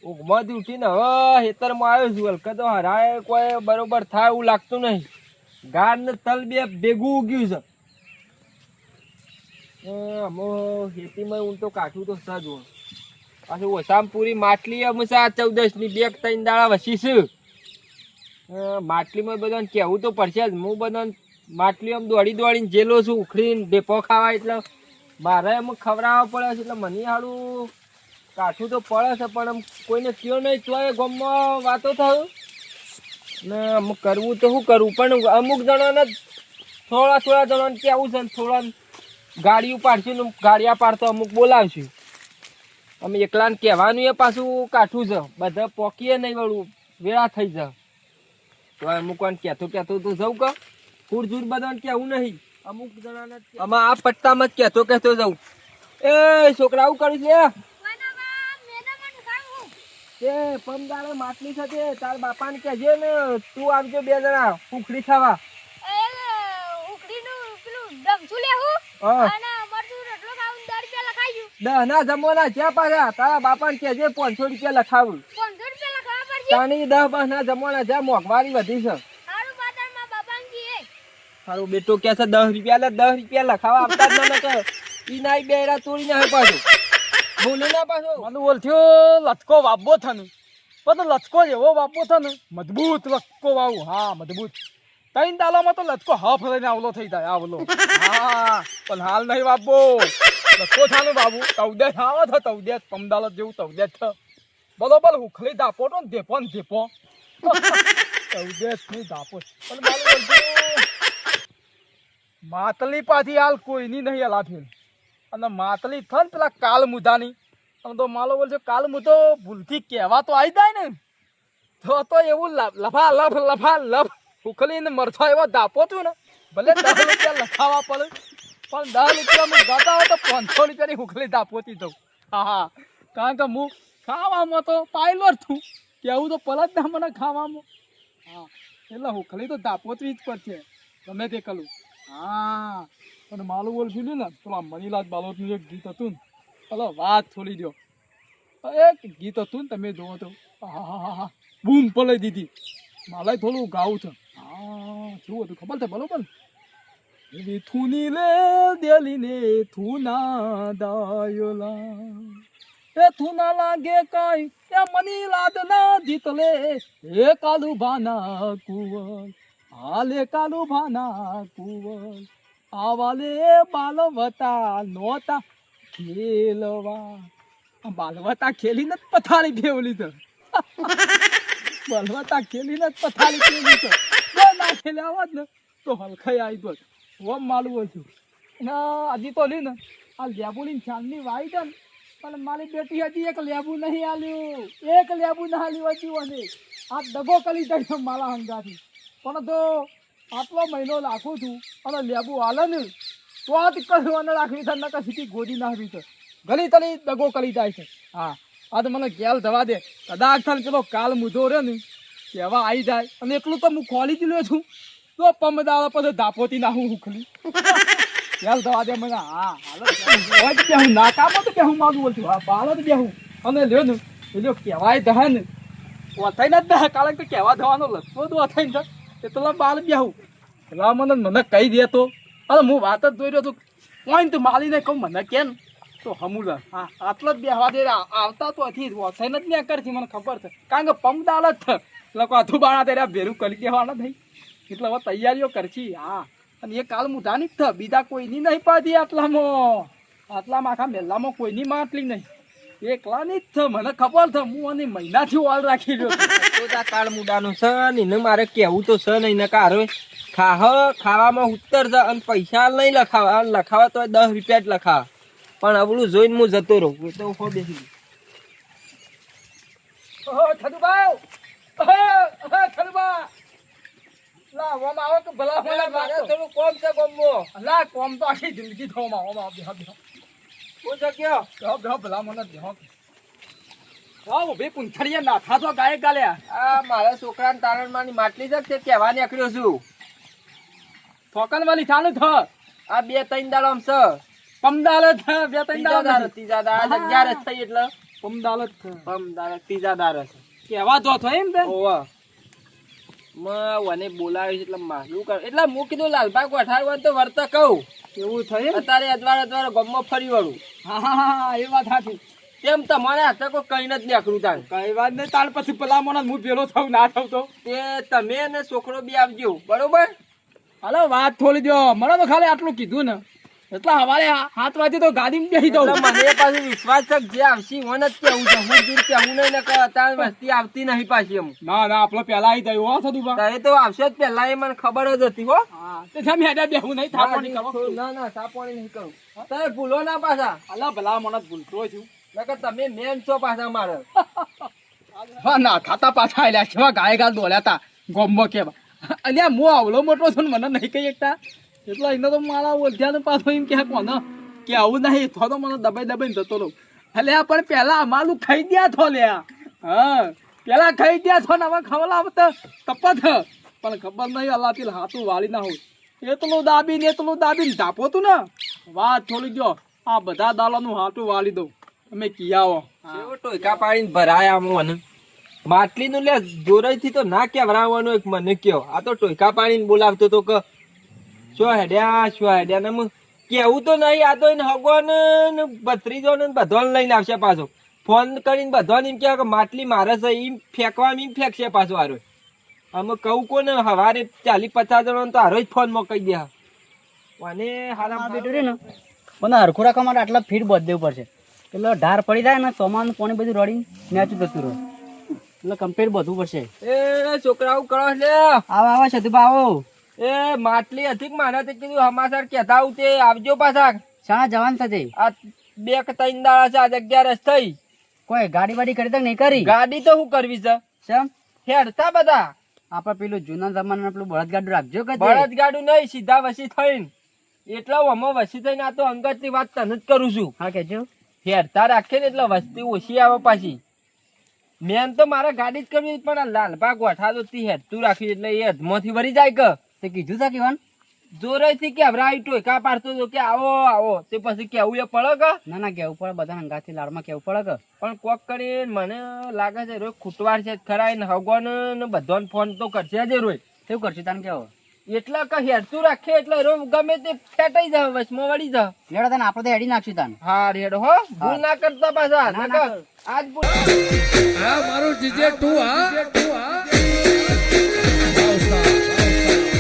ઊંઘમાંથી ઉઠીને હવે ખેતરમાં આવ્યો છું. હલકા તો હરાય કોઈ બરોબર થાય એવું લાગતું નહીં. ગાડ ને તલ બે ભેગું ઉગ્યું છે. ખેતીમાં હું તો કાઠું તો સજ હોય. પાછું ઓછામાં પૂરી માટલી હંમેશા 14ની બેગ 3 દાડા વસીશું. માટલીમાં બધાને કહેવું તો પડશે જ. હું બધાને માટલી આમ દોડીને જેલો છું ઉખડીને ઢેપો ખાવા. એટલે મારે એમ ખવડાવવા પડે છે. એટલે મને સારું કાઠું તો પડે છે, પણ આમ કોઈને કયો નહીં તોય ગામમાં વાતો થયું ને. અમુક કરવું તો શું કરવું, પણ અમુક જણાને થોડા જણાને કહેવું છે ને થોડા ગાડીઓ પાડશું ને ગાડિયા પાડતો અમુક બોલાવશું. અમે એકલાને કહેવાનું એ પાછું કાઠું છે. બધા પોકીએ નહીં વળું વેળા થઈ જાય તો અમુક વાર કહેતો તો જવું કે ફૂરજૂર બધાને કહેવું નહીં. અમુક જણાને આમાં આ પટ્ટામાં જ કહેતો જવું. એ છોકરા આવું કરું છે પમદારે માટલી સાથે તાર બાપાને કહેજે ને તું આવજો 2 જણા ઉખડી ખાવા. ના જમવાના જ્યાં પાછા તારા બાપાને કહેજે 500 રૂપિયા લખાવું. 10 ના જમવાના જ્યાં મોંઘવારી વધી છે. સારું બેટો કે છે 10 રૂપિયા 10 રૂપિયા લખાવા આપતા જ ના કે ઈ નાઈ બેરા તોડી ના પાછો બોલે ના પાછો. મને બોલથ્યો લચકો વાપવો થને પણ લચકો એવો વાપવો થને મજબૂત લચકો વાવું. હા મજબૂત 3 દાલામાં તો લચકો હાફ લઈને આવલો થઈ જાય. આવલો હા પણ હાલ નહીં વાપવો. લચકો થાનું બાબુ તવદેત આવે છે. તવદેત પમદાલત જેવું તવદેત છે બરોબર. ઉખલી ધાપો તો ને ધેપો તવદેત નહીં ધાપો. પણ મારું બોલથ્યું માટલી પાછી હાલ કોઈની નહીં હલાફેલ. અને માટલી થન પેલા કાલ મુધાની અને તો માલો બોલજો કાલ મુધો ભૂલથી કહેવા તો આવી જાય ને તો એવું લફા લફ ઉખલીને મરથો એવો ધાપો છું ને. ભલે 10 રૂપિયા લખાવા પડે પણ 10 રૂપિયા ગાતા હોય તો 500 રૂપિયાની ઉખલી ધાપોતી દઉં. હા કારણ કે હું ખાવામાં તો પાયલો છું. કેવું તો પલટ ના મને ખાવામાં. હા એટલે ઉખલી તો ધાપોતવી જ પડશે ગમે તે કલું. હા અને માલું બોલશું ને પેલા મનીલાલ બાલોતનું એક ગીત હતું ને પેલો વાત છોડી દો. એક ગીત હતું ને તમે જોવો તો હા બૂમ પલાઈ દીધી. મારે થોડું ગાવું છે. હા શું હતું ખબર છે બરોબર. થૂની લે દેલીને થૂના દાયોલા એ થૂના લાગે કાઈ એ મની લાદ ના જીતલે એ કાલુ ભાના કુવર હાલે કાલુ ભાના કુવર આવાલે બાલવતા નોતા ખેલવા. બાલવતા ખેલીને જ પથારી ફેવલી છે. બાલવતા ખેલીને જ પથારી ફેવલી છે. ના ખેલે આવત ને તો હલખાઈ આવી તો ઓમ માલું હોય છું. હજી તો લી ને આ લેબુની ચાંદની વાઈ છે ને પણ મારી બેટી હજી એક લેબુ નહીં આલ્યું. એક લેબુ ના આલ્યું હજી મને. આ દગો કરી દઈ મારા હંગાથી. પણ તો આટલો મહિનો રાખું છું અને લેબુ હાલે ને તો આ કરવાને રાખવી છે નકર સીધી ગોદી નાખવી છે. ગલી તલી દગો કરી જાય છે. હા આ તો મને ગેલ દવા દે કદાચ થાય પેલો કાલ મુધો રહે ને કહેવા આવી જાય. અને એટલું તો હું ખોલી જ લ્યો છું તો પમદાળા પછી ધાપોતી નાખું ઉખલી. ગેલ દવા દે મને. હા હાલ બેહું નાકામાં તો બેહું મારું બોલતું. હા બાળ જ બેહું અને લ્યો ને એટલે કહેવાય દહે ને ઓથાઈ ને જ દહે કારણ કે કહેવા દવાનો લખવો તો ઓથાઈ ને એટલા બાળ બેહું. એટલે મને કહી દે તો અરે હું વાત જ જોઈ રહ્યો છું. પોઈન્ટ માલીને કહું મને કેમ તો હમુલ. હા આટલો જ બેહવા દે. આવતા તો હતી ઓથાઈ ને જ ત્યાં કરતી મને ખબર છે કારણ કે પમદાળ જ છે. એટલે આધું બાણા તેરા ભેરું કરી દેવાના થઈ એટલે હવે તૈયારીઓ કરશી. હા અને એ કાલ મુઠાની જ થ બીજા કોઈની નહીં પાડી. આટલામાં આખા મેલામાં કોઈની માટલી નહીં એકલાની જ થ મને ખબર છે. હું અને મહિનાથી ઓલ રાખી રહ્યો કાળ મુડાનું છે ને મારે કેવું તો છે નહીં ને કારો ખાવામાં ઉત્તર છે અને પૈસા નહીં લખાવા તો 10 રૂપિયા જ લખાવા. પણ અવળું જોઈને હું જતો રહું તો હો બેસી કોમ તો આખી જિંદગી થવામાં ભલા મને ભાઈ પૂંછડીએ નાખા તો ગાયક ગાલ્યા. આ મારા છોકરાને તારણમાંની માટલી છે તે કહેવા નીકળ્યો છું. ફોકન વાળી ચાલુ થ આ 2-3 દાડો છે પમદાલત બે ત્રણ ત્રીજા દાડા દાર ત્રીજા દાર 11 જ થઈ એટલે પમદાલત પમદાર ત્રીજા દાર હશે કેવા તો થયો એમ તે ઓવા મને બોલાવી એટલે માલું કર એટલે હું કીધું લાલભાઈ ગોઠાડવા તો વર્ત કહું એવું થયું અત્યારે અજવાળ ગમમાં ફરી વળું હા એ વાત સાચી તેમ તમારે હાથે કોઈ કઈ નથી નીકળું તાર કઈ વાત નહીં તાર પછી પેલા મને હું પેલો થઉં ના થઉં તો તે તમે ને છોકરો બી આવજો બરોબર હાલો વાત થોડી દો મને તો ખાલી આટલું કીધું ને એટલે હવારે 7 વાગે તો ગાડીમાં બેસી એટલે જાઉં મને પાછું વિશ્વાસ છે કે જે આવશે મને જ કેવું છે હું દૂર કેવું નહીં ને કે અત્યારે વસ્તી આવતી નહીં પાછી એમ ના ના આપણો પેલા આવી જાય હો સદુભા તારે તો આવશે જ પેલા એ મને ખબર જ હતી હો હા તે તમે હેડા બેહું નહીં થાપણી કરો ના ના સાપોણી નહીં કરું તારે ભૂલો ના પાછા અલા ભલા મને ભૂલતો છું નકર તમે મેન છો પાછા મારે હા ના ખાતા પાછા આલ્યા કેવા ગાય ગાલ દોલ્યા તા ગોમમાં કેવા અલ્યા હું આવલો મોટો છું ને મને નહીં કહી એકતા એટલે એને તો મારા ઓળખ્યા પાછો એમ કે કોને કે આવું નહીં થો તો મને દબાઈ દબાઈને જતો રહું અલ્યા પણ પેલા અમારું ખાઈ ગયા થો લ્યા હા પેલા ખાઈ ગયા થો ને હવે ખવડાવ તો તપત પણ ખબર નહીં અલ્લાહ પેલા હાથું વાળી ના હોય એટલું દાબીને ધાપો તું ને વાત થોડી ગયો આ બધા દાલાનું હાથું વાળી દઉં તમે કિયાવો એવો ટોયકા પાડીને ભરાયા મને માટલી નું લે જોરાઈ તો ના કેવરાવાનો એક મને કયો આ તો ટોયકા પાડીને બોલાવતો તો કે શું હેડ્યા ને કેવું તો નહીં આ તો એને હગવાન ને ભત્રીજો ને બધાને લઈને આવશે પાછો ફોન કરીને બધાને એમ કે માટલી મારે છે એમ ફેંકવામાં એમ ફેંકશે પાછો હારો અમે કહું કોને સવારે 40-50 જણા તો હારો જ ફોન માં કહી દે અને હારા બેટું રે ને મને હરખું રાખવા માટે આટલા ફીટ બાંધી દેવું પડશે એટલે ઢાર પડી જાય ને સોમાનું પાણી બધું રડીને નેચું જતું રહે એટલે કમ્પ્લીટ બધું પડશે એ છોકરાઓ કરો લે આવો આવો સદુભા આવો એ માટલી હતી મારે તે કીધું સમાચાર કહેતા આવું તે આવજો પાછા શાળા જવાન થશે આ 2-3 દાડા છે આજે 11 થઈ કોઈ ગાડી વાડી કરી તો નહીં કરી ગાડી તો શું કરવી છે શેમ હેડતા બધા આપડે પેલું જૂના જમાના પેલું બળદગાડું રાખજો કે બળદગાડું નહીં સીધા વસી થઈને એટલે અમે વસી થઈને આ તો અંગત ની વાત તને જ કરું છું હા કેજો હેડતા રાખે ને એટલે વસ્તી ઓછી આવે પાછી મેન તો મારે ગાડી જ કરવી પણ આ લાલભા ગોઠા તો હેડતું રાખ્યું એટલે એ હદમાંથી વળી જાય કે તે કીધું તા કેવાન જોરેથી કે હવરાઈ ટોયકા પાડતો હતો કે આવો આવો તે પછી કેવું એ પડે કે ના ના કેવું પડે બધા અંગાથી લાડમાં કેવું પડે કે પણ કોક કરીને મને લાગે છે રોજ ખૂટવાર છે ખરા ને હગવાન ને બધાને ફોન તો કરશે જ રોજ કેવું કરશું તને કેવો એટલે કે હેડતું રાખે એટલે રોજ ગમે તે ફેટાઈ જાય વચમાં વળી જાય લેડો તને આપણે તો હેડી નાખશું તને હા રેડો હો ભૂલ ના કરતા પાછા ના, નકર ના. આજ ભૂલ મારું જીજે તું હા